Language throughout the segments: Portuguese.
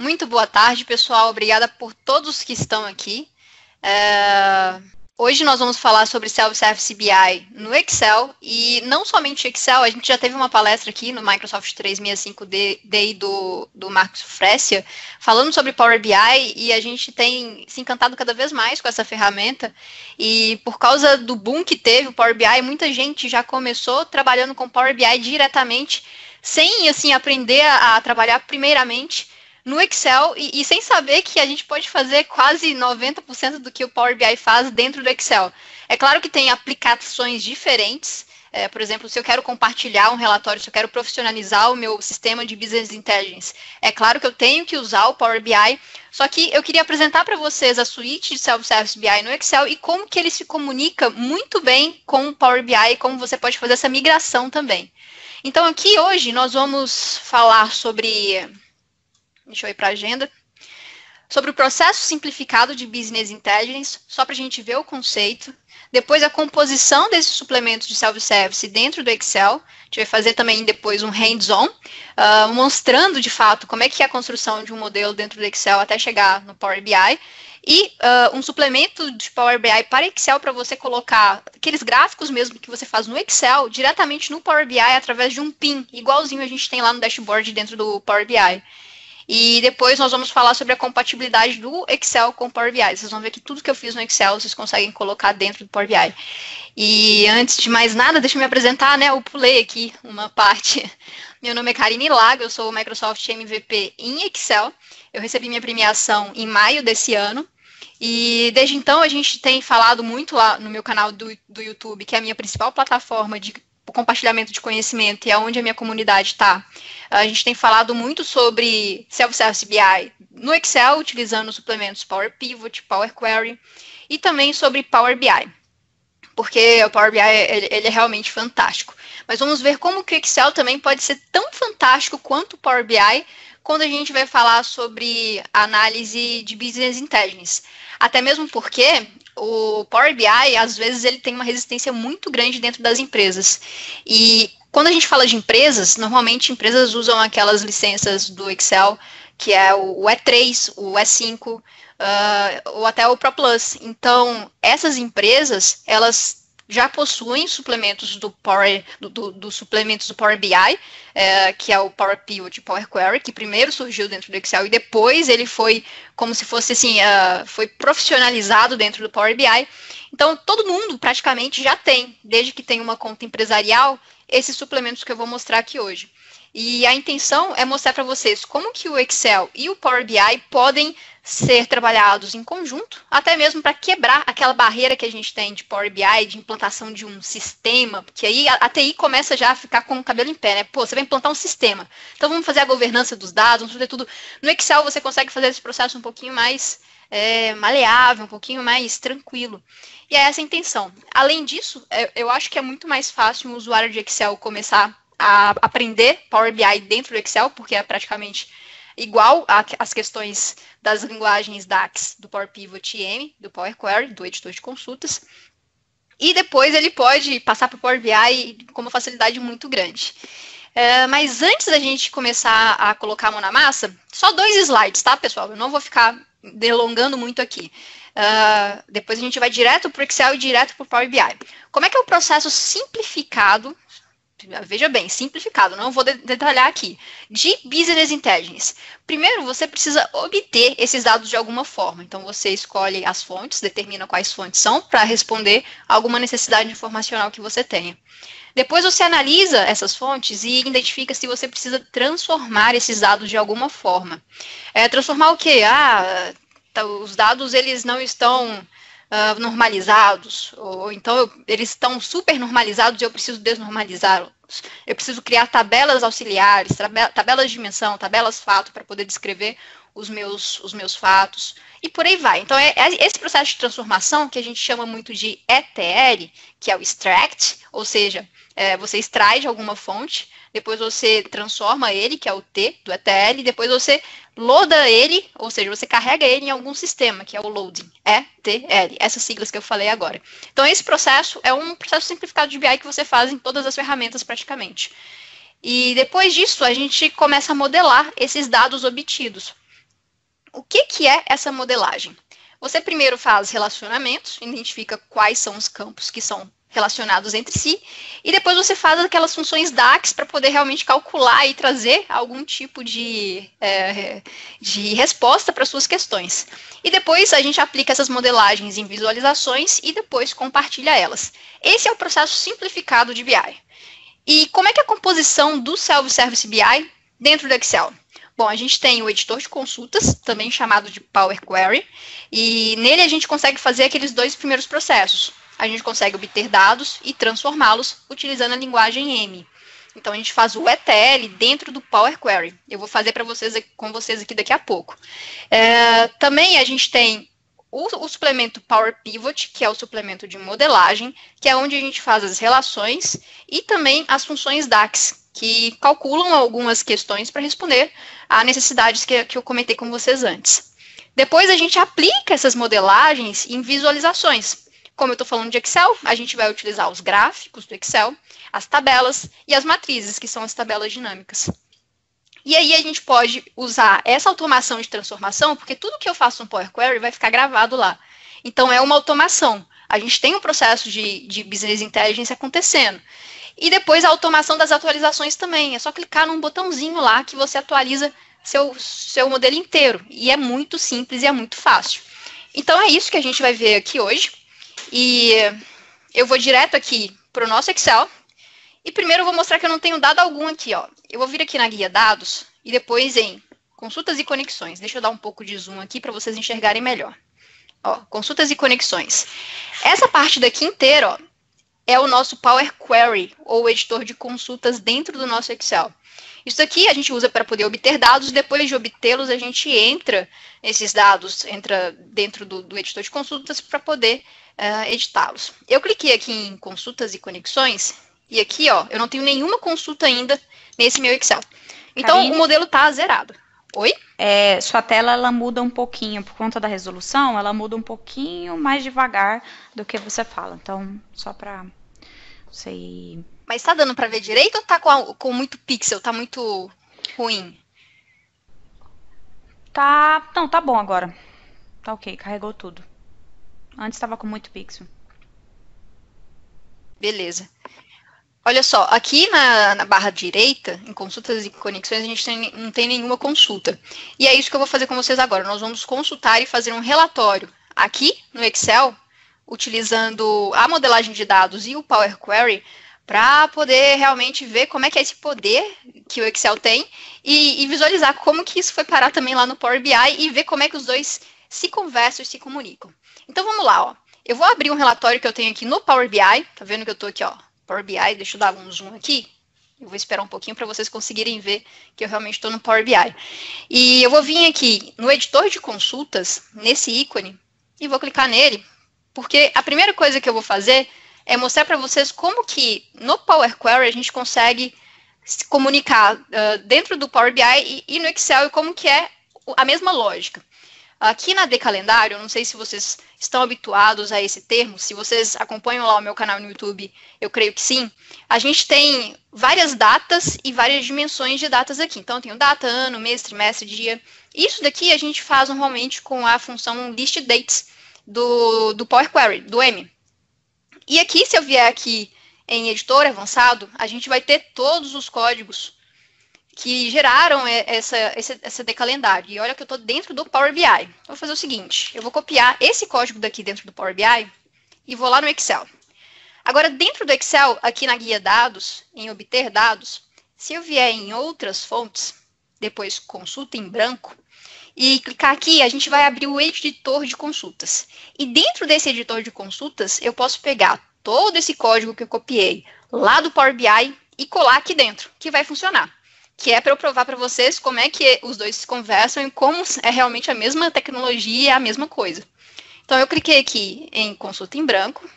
Muito boa tarde, pessoal. Obrigada por todos que estão aqui. Hoje nós vamos falar sobre Self-Service BI no Excel, e não somente Excel, a gente já teve uma palestra aqui no Microsoft 365 Day do Marcos Fressia, falando sobre Power BI, e a gente tem se encantado cada vez mais com essa ferramenta, e por causa do boom que teve o Power BI, muita gente já começou trabalhando com Power BI diretamente, sem assim, aprender a trabalhar primeiramente no Excel e sem saber que a gente pode fazer quase 90% do que o Power BI faz dentro do Excel. É claro que tem aplicações diferentes, por exemplo, se eu quero compartilhar um relatório, se eu quero profissionalizar o meu sistema de Business Intelligence, é claro que eu tenho que usar o Power BI, só que eu queria apresentar para vocês a suíte de Self-Service BI no Excel e como que ele se comunica muito bem com o Power BI e como você pode fazer essa migração também. Então aqui hoje nós vamos falar sobre... Deixa eu ir para a agenda. Sobre o processo simplificado de Business Intelligence, só para a gente ver o conceito. Depois, a composição desses suplementos de self-service dentro do Excel. A gente vai fazer também depois um hands-on, mostrando de fato como é que é a construção de um modelo dentro do Excel até chegar no Power BI. E um suplemento de Power BI para Excel para você colocar aqueles gráficos mesmo que você faz no Excel diretamente no Power BI através de um PIN, igualzinho a gente tem lá no dashboard dentro do Power BI. E depois nós vamos falar sobre a compatibilidade do Excel com o Power BI. Vocês vão ver que tudo que eu fiz no Excel, vocês conseguem colocar dentro do Power BI. E antes de mais nada, deixa eu me apresentar, né? Eu pulei aqui uma parte. Meu nome é Karine Lago, eu sou o Microsoft MVP em Excel. Eu recebi minha premiação em maio desse ano. E desde então a gente tem falado muito lá no meu canal do YouTube, que é a minha principal plataforma de compartilhamento de conhecimento e aonde a minha comunidade está. A gente tem falado muito sobre Self-Service BI no Excel, utilizando suplementos Power Pivot, Power Query, e também sobre Power BI, porque o Power BI ele é realmente fantástico. Mas vamos ver como que o Excel também pode ser tão fantástico quanto o Power BI quando a gente vai falar sobre análise de Business Intelligence. Até mesmo porque o Power BI, às vezes, ele tem uma resistência muito grande dentro das empresas. E quando a gente fala de empresas, normalmente empresas usam aquelas licenças do Excel, que é o E3, o E5, ou até o Pro Plus. Então, essas empresas, elas já possuem suplementos dos suplementos do Power BI, que é o Power Pivot e Power Query, que primeiro surgiu dentro do Excel e depois ele foi como se fosse assim, foi profissionalizado dentro do Power BI. Então, todo mundo praticamente já tem, desde que tem uma conta empresarial, esses suplementos que eu vou mostrar aqui hoje. E a intenção é mostrar para vocês como que o Excel e o Power BI podem ser trabalhados em conjunto, até mesmo para quebrar aquela barreira que a gente tem de Power BI, de implantação de um sistema, porque aí a TI começa já a ficar com o cabelo em pé, né? Pô, você vai implantar um sistema, então vamos fazer a governança dos dados, vamos fazer tudo. No Excel você consegue fazer esse processo um pouquinho mais maleável, um pouquinho mais tranquilo. E é essa a intenção. Além disso, eu acho que é muito mais fácil um usuário de Excel começar a aprender Power BI dentro do Excel, porque é praticamente igual às questões das linguagens DAX, do Power Pivot e M, do Power Query, do editor de consultas. E depois ele pode passar para o Power BI com uma facilidade muito grande. Mas antes da gente começar a colocar a mão na massa, só 2 slides, tá, pessoal? Eu não vou ficar delongando muito aqui. Depois a gente vai direto para o Excel e direto para o Power BI. Como é que é o processo simplificado? Veja bem, simplificado, não vou detalhar aqui, de Business Intelligence. Primeiro, você precisa obter esses dados de alguma forma. Então, você escolhe as fontes, determina quais fontes são, para responder a alguma necessidade informacional que você tenha. Depois, você analisa essas fontes e identifica se você precisa transformar esses dados de alguma forma. Transformar o quê? Os dados eles não estão normalizados, ou então eles estão super normalizados e eu preciso desnormalizá-los. Eu preciso criar tabelas auxiliares, tabelas de dimensão, tabelas fato para poder descrever os meus fatos e por aí vai. Então, é esse processo de transformação que a gente chama muito de ETL, que é o extract, ou seja, você extrai de alguma fonte, depois você transforma ele, que é o T do ETL, e depois você loada ele, ou seja, você carrega ele em algum sistema, que é o loading, ETL, essas siglas que eu falei agora. Então, esse processo é um processo simplificado de BI que você faz em todas as ferramentas praticamente. E depois disso, a gente começa a modelar esses dados obtidos. O que é essa modelagem? Você primeiro faz relacionamentos, identifica quais são os campos que são relacionados entre si, e depois você faz aquelas funções DAX para poder realmente calcular e trazer algum tipo de resposta para suas questões. E depois a gente aplica essas modelagens em visualizações e depois compartilha elas. Esse é o processo simplificado de BI. E como é que é a composição do Self-Service BI dentro do Excel? Bom, a gente tem o editor de consultas, também chamado de Power Query, e nele a gente consegue fazer aqueles dois primeiros processos. A gente consegue obter dados e transformá-los utilizando a linguagem M. Então, a gente faz o ETL dentro do Power Query. Eu vou fazer com vocês aqui daqui a pouco. Também a gente tem o suplemento Power Pivot, que é o suplemento de modelagem, que é onde a gente faz as relações, e também as funções DAX, que calculam algumas questões para responder a necessidades que eu comentei com vocês antes. Depois a gente aplica essas modelagens em visualizações. Como eu estou falando de Excel, a gente vai utilizar os gráficos do Excel, as tabelas e as matrizes, que são as tabelas dinâmicas. E aí a gente pode usar essa automação de transformação, porque tudo que eu faço no Power Query vai ficar gravado lá. Então, é uma automação. A gente tem um processo de Business Intelligence acontecendo. E depois a automação das atualizações também. É só clicar num botãozinho lá que você atualiza seu modelo inteiro. E é muito simples e é muito fácil. Então, é isso que a gente vai ver aqui hoje. E eu vou direto aqui para o nosso Excel. E primeiro eu vou mostrar que eu não tenho dado algum aqui, ó. Eu vou vir aqui na guia dados e depois em consultas e conexões. Deixa eu dar um pouco de zoom aqui para vocês enxergarem melhor. Ó, consultas e conexões. Essa parte daqui inteira, ó, é o nosso Power Query, ou editor de consultas dentro do nosso Excel. Isso aqui a gente usa para poder obter dados, depois de obtê-los a gente entra nesses dados, entra dentro do editor de consultas para poder editá-los. Eu cliquei aqui em consultas e conexões, e aqui, ó, eu não tenho nenhuma consulta ainda nesse meu Excel. Então, Karine, o modelo está zerado. Oi? Sua tela, ela muda um pouquinho, por conta da resolução, ela muda um pouquinho mais devagar do que você fala. Então, só para você ir... Mas tá dando para ver direito ou tá com muito pixel? Tá muito ruim? Não, tá bom agora. Tá ok, carregou tudo. Antes estava com muito pixel. Beleza. Olha só, aqui na barra direita, em consultas e conexões, a gente não tem nenhuma consulta. E é isso que eu vou fazer com vocês agora. Nós vamos consultar e fazer um relatório aqui no Excel, utilizando a modelagem de dados e o Power Query, para poder realmente ver como é que é esse poder que o Excel tem e visualizar como que isso foi parar também lá no Power BI e ver como é que os dois se conversam e se comunicam. Então, vamos lá, ó. Eu vou abrir um relatório que eu tenho aqui no Power BI. Tá vendo que eu tô aqui, ó, Power BI, deixa eu dar um zoom aqui. Eu vou esperar um pouquinho para vocês conseguirem ver que eu realmente estou no Power BI. E eu vou vir aqui no editor de consultas, nesse ícone, e vou clicar nele, porque a primeira coisa que eu vou fazer é mostrar para vocês como que no Power Query a gente consegue se comunicar dentro do Power BI e no Excel e como que é a mesma lógica. Aqui na Decalendário, eu não sei se vocês estão habituados a esse termo, se vocês acompanham lá o meu canal no YouTube, eu creio que sim. A gente tem várias datas e várias dimensões de datas aqui. Então, eu tenho data, ano, mês, trimestre, dia. Isso daqui a gente faz normalmente com a função list dates do Power Query, do M. E aqui, se eu vier aqui em editor avançado, a gente vai ter todos os códigos que geraram essa decalendário. E olha que eu estou dentro do Power BI. Eu vou fazer o seguinte, eu vou copiar esse código daqui dentro do Power BI e vou lá no Excel. Agora, dentro do Excel, aqui na guia dados, em obter dados, se eu vier em outras fontes, depois consulta em branco, e clicar aqui, a gente vai abrir o editor de consultas. E dentro desse editor de consultas, eu posso pegar todo esse código que eu copiei lá do Power BI e colar aqui dentro, que vai funcionar. Que é para eu provar para vocês como é que os dois se conversam e como é realmente a mesma tecnologia, a mesma coisa. Então, eu cliquei aqui em consulta em branco.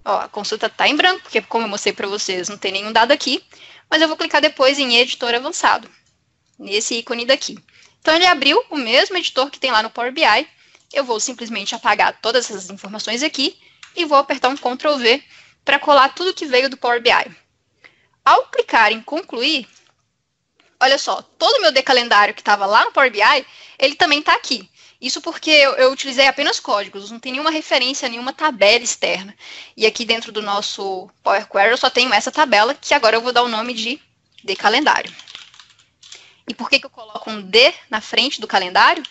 Ó, a consulta está em branco, porque como eu mostrei para vocês, não tem nenhum dado aqui. Mas eu vou clicar depois em editor avançado, nesse ícone daqui. Então, ele abriu o mesmo editor que tem lá no Power BI. Eu vou simplesmente apagar todas essas informações aqui e vou apertar um Ctrl V para colar tudo que veio do Power BI. Ao clicar em concluir, olha só, todo o meu decalendário que estava lá no Power BI, ele também está aqui. Isso porque eu utilizei apenas códigos, não tem nenhuma referência, nenhuma tabela externa. E aqui dentro do nosso Power Query eu só tenho essa tabela, que agora eu vou dar o nome de decalendário. E por que eu coloco um D na frente do calendário?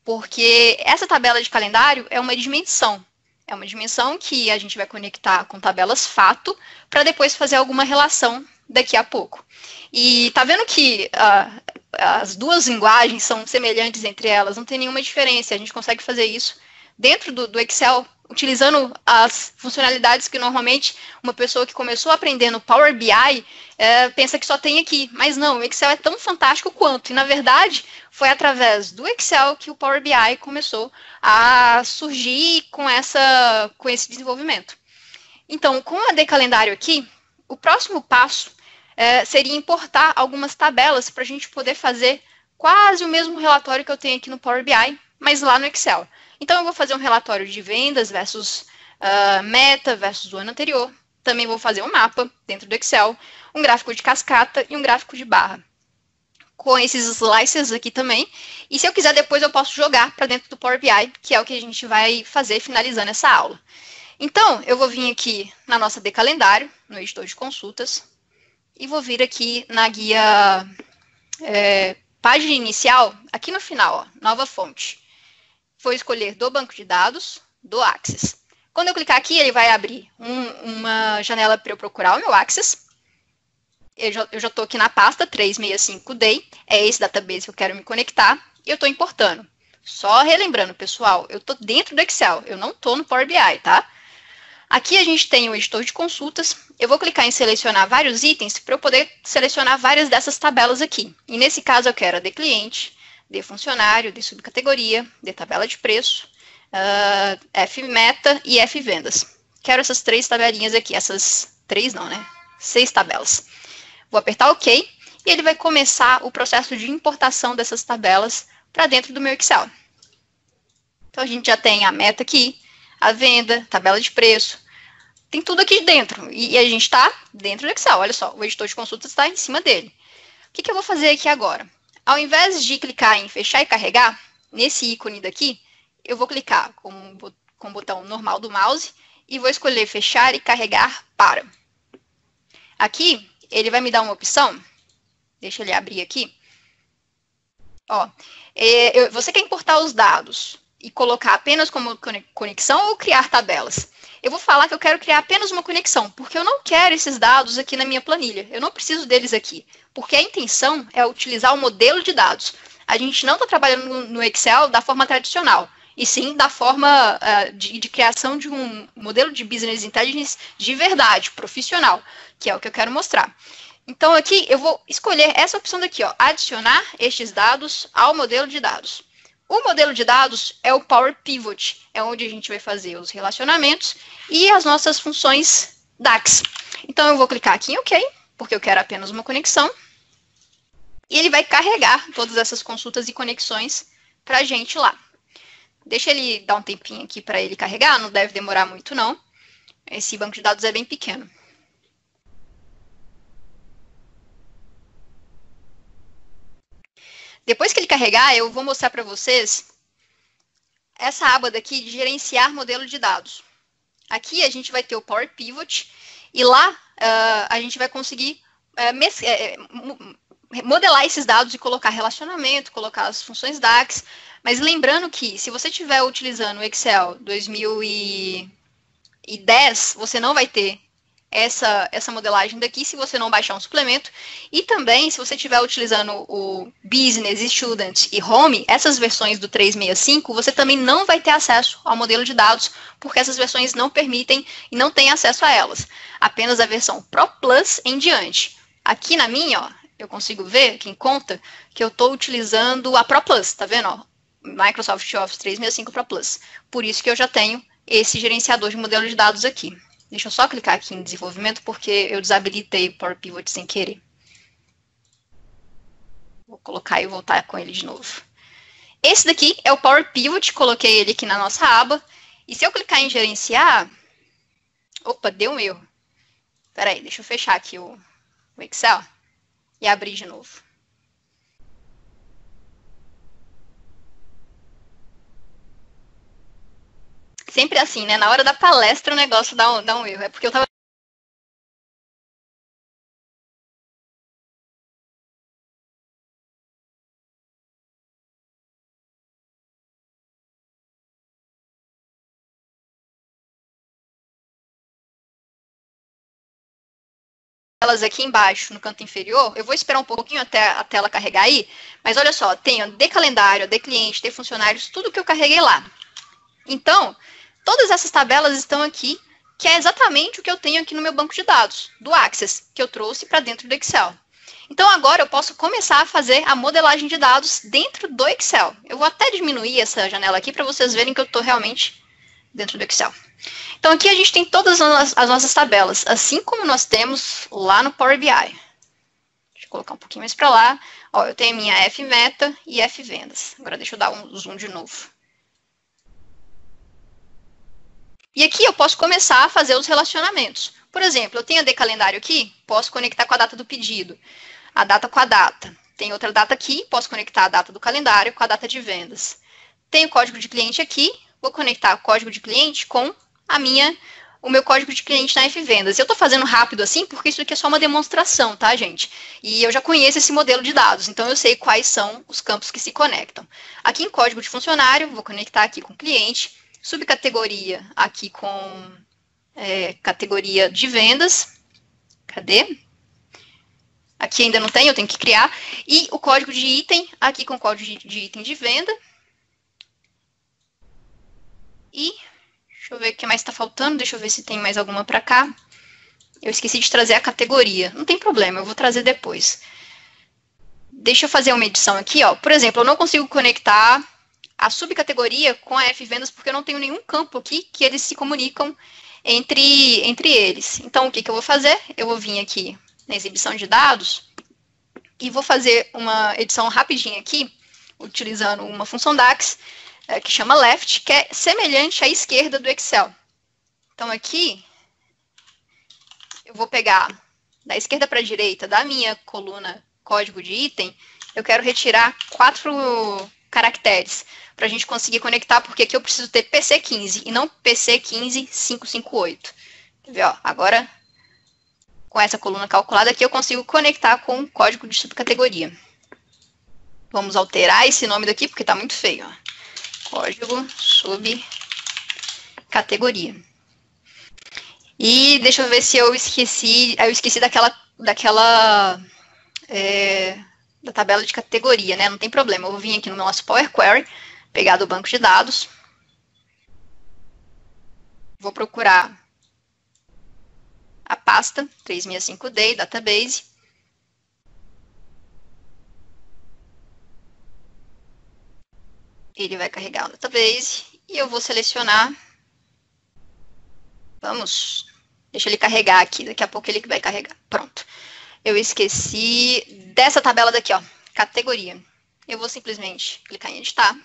Porque essa tabela de calendário é uma dimensão. É uma dimensão que a gente vai conectar com tabelas fato para depois fazer alguma relação daqui a pouco. E tá vendo que as duas linguagens são semelhantes entre elas, não tem nenhuma diferença. A gente consegue fazer isso dentro do Excel, utilizando as funcionalidades que normalmente uma pessoa que começou a aprender no Power BI pensa que só tem aqui. Mas não, o Excel é tão fantástico quanto. E, na verdade, foi através do Excel que o Power BI começou a surgir com esse desenvolvimento. Então, com a decalendário aqui, o próximo passo seria importar algumas tabelas para a gente poder fazer quase o mesmo relatório que eu tenho aqui no Power BI, mas lá no Excel. Então, eu vou fazer um relatório de vendas versus meta versus o ano anterior. Também vou fazer um mapa dentro do Excel, um gráfico de cascata e um gráfico de barra. Com esses slices aqui também. E se eu quiser, depois eu posso jogar para dentro do Power BI, que é o que a gente vai fazer finalizando essa aula. Então, eu vou vir aqui na nossa decalendário, no editor de consultas, e vou vir aqui na guia página inicial, aqui no final, ó, nova fonte. Vou escolher do banco de dados, do Access. Quando eu clicar aqui, ele vai abrir uma janela para eu procurar o meu Access. Eu já estou aqui na pasta 365D, é esse database que eu quero me conectar, e eu estou importando. Só relembrando, pessoal, eu estou dentro do Excel, eu não estou no Power BI, tá? Aqui a gente tem o editor de consultas, eu vou clicar em selecionar vários itens para eu poder selecionar várias dessas tabelas aqui. E nesse caso eu quero a de cliente, de funcionário, de subcategoria, de tabela de preço, F meta e F vendas. Quero essas 3 tabelinhas aqui, essas 3 não, né? 6 tabelas. Vou apertar OK e ele vai começar o processo de importação dessas tabelas para dentro do meu Excel. Então, a gente já tem a meta aqui, a venda, tabela de preço, tem tudo aqui dentro. E a gente está dentro do Excel, olha só, o editor de consultas está em cima dele. O que eu vou fazer aqui agora? Ao invés de clicar em fechar e carregar, nesse ícone daqui, eu vou clicar com o botão normal do mouse e vou escolher fechar e carregar para. Aqui, ele vai me dar uma opção, deixa ele abrir aqui. Ó, você quer importar os dados e colocar apenas como conexão ou criar tabelas? Eu vou falar que eu quero criar apenas uma conexão, porque eu não quero esses dados aqui na minha planilha. Eu não preciso deles aqui, porque a intenção é utilizar o modelo de dados. A gente não está trabalhando no Excel da forma tradicional, e sim da forma de criação de um modelo de Business Intelligence de verdade, profissional, que é o que eu quero mostrar. Então, aqui eu vou escolher essa opção daqui, ó, adicionar estes dados ao modelo de dados. O modelo de dados é o Power Pivot, é onde a gente vai fazer os relacionamentos e as nossas funções DAX. Então, eu vou clicar aqui em OK, porque eu quero apenas uma conexão. E ele vai carregar todas essas consultas e conexões para a gente lá. Deixa ele dar um tempinho aqui para ele carregar, não deve demorar muito não. Esse banco de dados é bem pequeno. Depois que ele carregar, eu vou mostrar para vocês essa aba daqui de gerenciar modelo de dados. Aqui a gente vai ter o Power Pivot e lá a gente vai conseguir modelar esses dados e colocar relacionamento, colocar as funções DAX. Mas lembrando que se você estiver utilizando o Excel 2010, você não vai ter essa modelagem daqui se você não baixar um suplemento. E também, se você estiver utilizando o Business, Student e Home, essas versões do 365, você também não vai ter acesso ao modelo de dados, porque essas versões não permitem e não tem acesso a elas. Apenas a versão Pro Plus em diante. Aqui na minha, ó, eu consigo ver aqui em conta que eu estou utilizando a Pro Plus, tá vendo? Ó? Microsoft Office 365 Pro Plus. Por isso que eu já tenho esse gerenciador de modelo de dados aqui. Deixa eu só clicar aqui em desenvolvimento, porque eu desabilitei o Power Pivot sem querer. Vou colocar e voltar com ele de novo. Esse daqui é o Power Pivot, coloquei ele aqui na nossa aba. E se eu clicar em gerenciar... Opa, deu um erro. Espera aí, deixa eu fechar aqui o Excel e abrir de novo. Sempre assim, né? Na hora da palestra o negócio dá um erro. É porque eu tava elas aqui embaixo, no canto inferior. Eu vou esperar um pouquinho até a tela carregar aí, mas olha só, tenho de calendário, de cliente, de funcionários, tudo que eu carreguei lá. Então, todas essas tabelas estão aqui, que é exatamente o que eu tenho aqui no meu banco de dados, do Access, que eu trouxe para dentro do Excel. Então, agora eu posso começar a fazer a modelagem de dados dentro do Excel. Eu vou até diminuir essa janela aqui para vocês verem que eu estou realmente dentro do Excel. Então, aqui a gente tem todas as nossas tabelas, assim como nós temos lá no Power BI. Deixa eu colocar um pouquinho mais para lá. Ó, eu tenho a minha F-meta e F-vendas. Agora, deixa eu dar um zoom de novo. E aqui eu posso começar a fazer os relacionamentos. Por exemplo, eu tenho a de calendário aqui, posso conectar com a data do pedido, a data com a data. Tem outra data aqui, posso conectar a data do calendário com a data de vendas. Tenho o código de cliente aqui, vou conectar o código de cliente com o meu código de cliente na F-vendas. Eu estou fazendo rápido assim, porque isso aqui é só uma demonstração, tá, gente? E eu já conheço esse modelo de dados, então eu sei quais são os campos que se conectam. Aqui em código de funcionário, vou conectar aqui com cliente, subcategoria aqui com categoria de vendas. Cadê? Aqui ainda não tem, eu tenho que criar. E o código de item, aqui com o código de item de venda. E deixa eu ver o que mais está faltando. Deixa eu ver se tem mais alguma para cá. Eu esqueci de trazer a categoria. Não tem problema, eu vou trazer depois. Deixa eu fazer uma edição aqui, ó. Por exemplo, eu não consigo conectar a subcategoria com a F-vendas porque eu não tenho nenhum campo aqui que eles se comunicam entre eles. Então, o que eu vou fazer? Eu vou vir aqui na exibição de dados e vou fazer uma edição rapidinha aqui, utilizando uma função DAX, que chama left, que é semelhante à esquerda do Excel. Então, aqui, eu vou pegar da esquerda para a direita da minha coluna código de item, eu quero retirar 4 caracteres para a gente conseguir conectar, porque aqui eu preciso ter PC15 e não PC15558. Quer ver, ó, agora, com essa coluna calculada aqui, eu consigo conectar com o código de subcategoria. Vamos alterar esse nome daqui, porque está muito feio, ó. Código subcategoria. E deixa eu ver se eu esqueci. Eu esqueci da tabela de categoria, né? Não tem problema. Eu vou vir aqui no nosso Power Query, pegar do banco de dados. Vou procurar a pasta 365D, Database. Ele vai carregar o database e eu vou selecionar. Deixa ele carregar aqui, daqui a pouco ele vai carregar. Pronto. Eu esqueci dessa tabela daqui, ó, categoria. Eu vou simplesmente clicar em editar.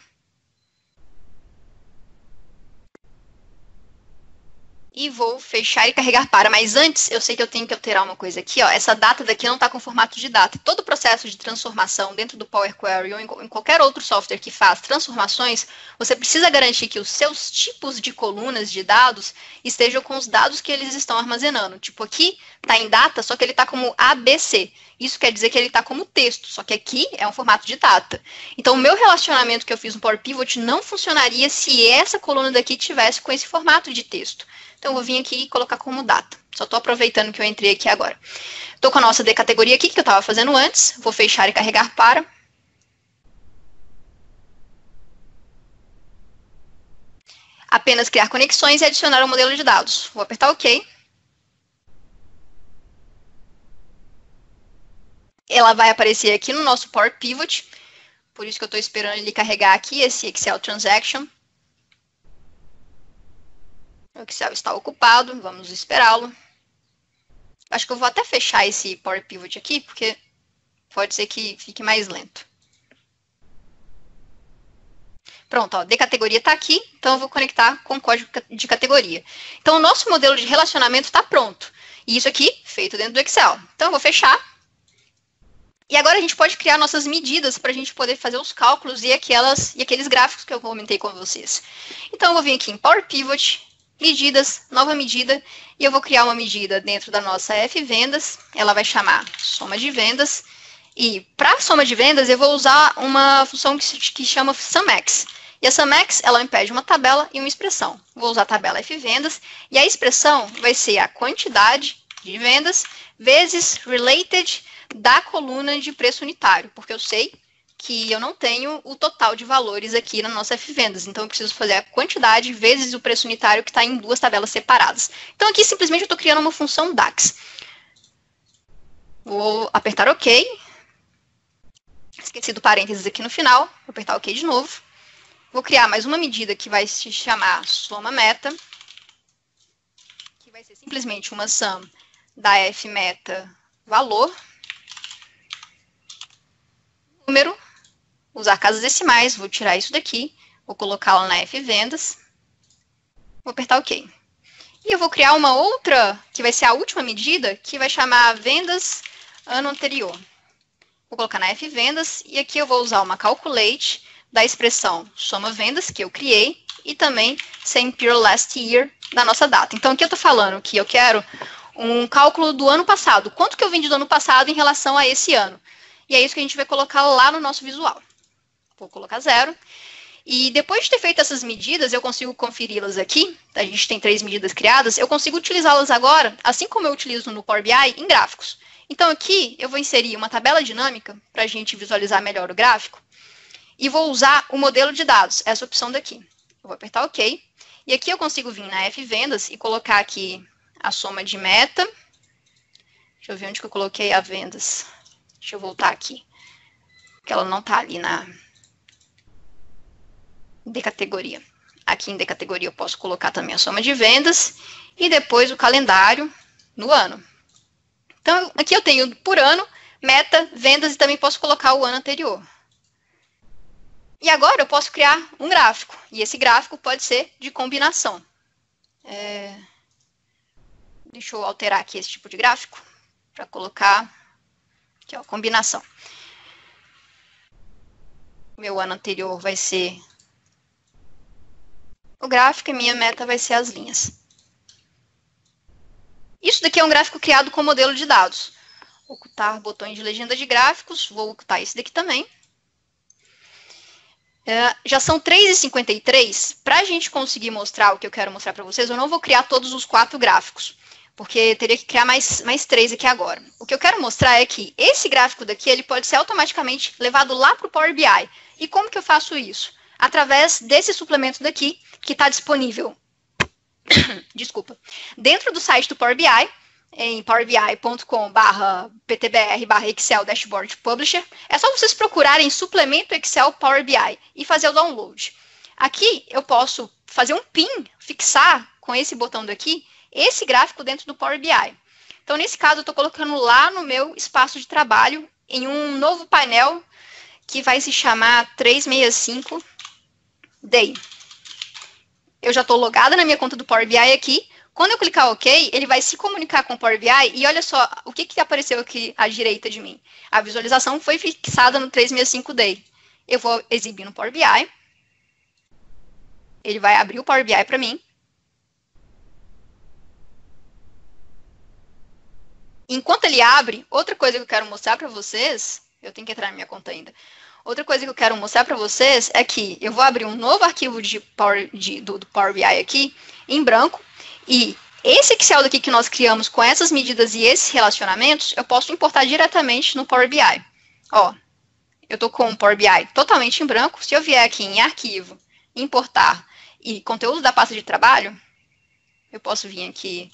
E vou fechar e carregar para. Mas antes, eu sei que eu tenho que alterar uma coisa aqui, ó. Essa data daqui não está com formato de data. Todo o processo de transformação dentro do Power Query ou em qualquer outro software que faz transformações, você precisa garantir que os seus tipos de colunas de dados estejam com os dados que eles estão armazenando. Tipo, aqui está em data, só que ele está como ABC. Isso quer dizer que ele está como texto, só que aqui é um formato de data. Então, o meu relacionamento que eu fiz no Power Pivot não funcionaria se essa coluna daqui tivesse com esse formato de texto. Então, eu vou vir aqui e colocar como data. Só estou aproveitando que eu entrei aqui agora. Estou com a nossa de categoria aqui, que eu estava fazendo antes. Vou fechar e carregar para. Apenas criar conexões e adicionar um modelo de dados. Vou apertar OK. Ela vai aparecer aqui no nosso Power Pivot. Por isso que eu estou esperando ele carregar aqui esse Excel Transaction. O Excel está ocupado, vamos esperá-lo. Acho que eu vou até fechar esse Power Pivot aqui, porque pode ser que fique mais lento. Pronto, ó, de categoria está aqui, então eu vou conectar com o código de categoria. Então, o nosso modelo de relacionamento está pronto. E isso aqui, feito dentro do Excel. Então, eu vou fechar. E agora a gente pode criar nossas medidas para a gente poder fazer os cálculos e aqueles gráficos que eu comentei com vocês. Então, eu vou vir aqui em Power Pivot, medidas, nova medida, e eu vou criar uma medida dentro da nossa F-vendas, ela vai chamar soma de vendas, e para soma de vendas eu vou usar uma função que chama SumX. E a SumX, ela me pede uma tabela e uma expressão. Vou usar a tabela F-vendas, e a expressão vai ser a quantidade de vendas vezes related da coluna de preço unitário, porque eu sei que eu não tenho o total de valores aqui na nossa F-vendas, então eu preciso fazer a quantidade vezes o preço unitário que está em duas tabelas separadas. Então aqui simplesmente eu estou criando uma função DAX. Vou apertar OK. Esqueci do parênteses aqui no final, vou apertar OK de novo. Vou criar mais uma medida que vai se chamar soma meta, que vai ser simplesmente uma sum da F-meta valor, número, usar casas decimais, vou tirar isso daqui, vou colocá-la na F-vendas, vou apertar OK. E eu vou criar uma outra, que vai ser a última medida, que vai chamar vendas ano anterior. Vou colocar na F-vendas, e aqui eu vou usar uma calculate da expressão soma vendas, que eu criei, e também same period last year, da nossa data. Então, aqui eu estou falando que eu quero um cálculo do ano passado. Quanto que eu vendi do ano passado em relação a esse ano? E é isso que a gente vai colocar lá no nosso visual. Vou colocar 0. E depois de ter feito essas medidas, eu consigo conferi-las aqui. A gente tem 3 medidas criadas. Eu consigo utilizá-las agora, assim como eu utilizo no Power BI, em gráficos. Então, aqui eu vou inserir uma tabela dinâmica para a gente visualizar melhor o gráfico. E vou usar o modelo de dados, essa opção daqui. Eu vou apertar OK. E aqui eu consigo vir na F-vendas e colocar aqui a soma de meta. Deixa eu ver onde que eu coloquei a vendas. Deixa eu voltar aqui, porque ela não está ali na D categoria. Aqui em D categoria eu posso colocar também a soma de vendas e depois o calendário no ano. Então, aqui eu tenho por ano, meta, vendas e também posso colocar o ano anterior. E agora eu posso criar um gráfico, e esse gráfico pode ser de combinação. Deixa eu alterar aqui esse tipo de gráfico, para colocar aqui, ó, combinação. Meu ano anterior vai ser o gráfico e minha meta vai ser as linhas. Isso daqui é um gráfico criado com modelo de dados. Ocultar botões de legenda de gráficos, vou ocultar esse daqui também. Já são 3h53. Para a gente conseguir mostrar o que eu quero mostrar para vocês, eu não vou criar todos os 4 gráficos, porque teria que criar mais 3 aqui agora. O que eu quero mostrar é que esse gráfico daqui ele pode ser automaticamente levado lá para o Power BI. E como que eu faço isso? Através desse suplemento daqui, que está disponível desculpa, dentro do site do Power BI, em powerbi.com/ptbr/excel dashboard publisher. É só vocês procurarem suplemento Excel Power BI e fazer o download. Aqui eu posso fazer um pin, fixar com esse botão daqui, esse gráfico dentro do Power BI. Então, nesse caso, eu estou colocando lá no meu espaço de trabalho, em um novo painel, que vai se chamar 365 Day. Eu já estou logada na minha conta do Power BI aqui. Quando eu clicar OK, ele vai se comunicar com o Power BI e olha só o que apareceu aqui à direita de mim. A visualização foi fixada no 365 Day. Eu vou exibir no Power BI. Ele vai abrir o Power BI para mim. Enquanto ele abre, outra coisa que eu quero mostrar para vocês, eu tenho que entrar na minha conta ainda. Outra coisa que eu quero mostrar para vocês é que eu vou abrir um novo arquivo do Power BI aqui, em branco, e esse Excel daqui que nós criamos com essas medidas e esses relacionamentos, eu posso importar diretamente no Power BI. Ó, eu estou com o Power BI totalmente em branco. Se eu vier aqui em arquivo, importar e conteúdo da pasta de trabalho, eu posso vir aqui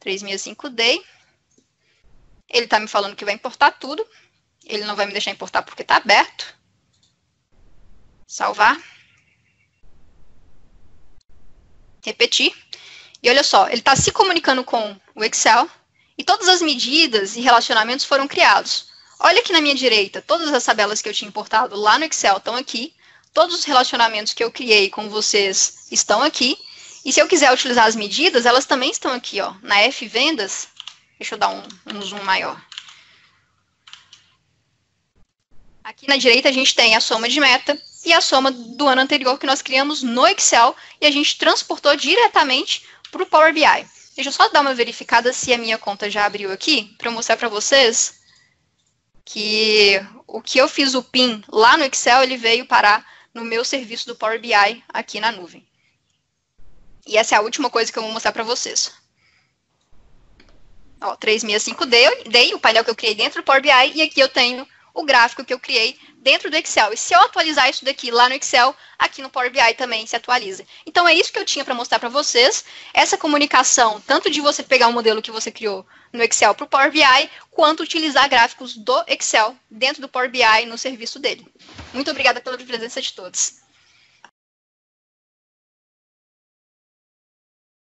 365 Day. Ele está me falando que vai importar tudo. Ele não vai me deixar importar porque está aberto. Salvar. Repetir. E olha só, ele está se comunicando com o Excel e todas as medidas e relacionamentos foram criados. Olha aqui na minha direita, todas as tabelas que eu tinha importado lá no Excel estão aqui. Todos os relacionamentos que eu criei com vocês estão aqui. E se eu quiser utilizar as medidas, elas também estão aqui, ó, na F-vendas. Deixa eu dar um zoom maior. Aqui na direita a gente tem a soma de meta e a soma do ano anterior que nós criamos no Excel e a gente transportou diretamente para o Power BI. Deixa eu só dar uma verificada se a minha conta já abriu aqui, para eu mostrar para vocês que o que eu fiz o PIN lá no Excel, ele veio parar no meu serviço do Power BI aqui na nuvem. E essa é a última coisa que eu vou mostrar para vocês. Ó, 365D, o painel que eu criei dentro do Power BI, e aqui eu tenho o gráfico que eu criei dentro do Excel. E se eu atualizar isso daqui lá no Excel, aqui no Power BI também se atualiza. Então, é isso que eu tinha para mostrar para vocês. Essa comunicação, tanto de você pegar o modelo que você criou no Excel para o Power BI, quanto utilizar gráficos do Excel dentro do Power BI no serviço dele. Muito obrigada pela presença de todos.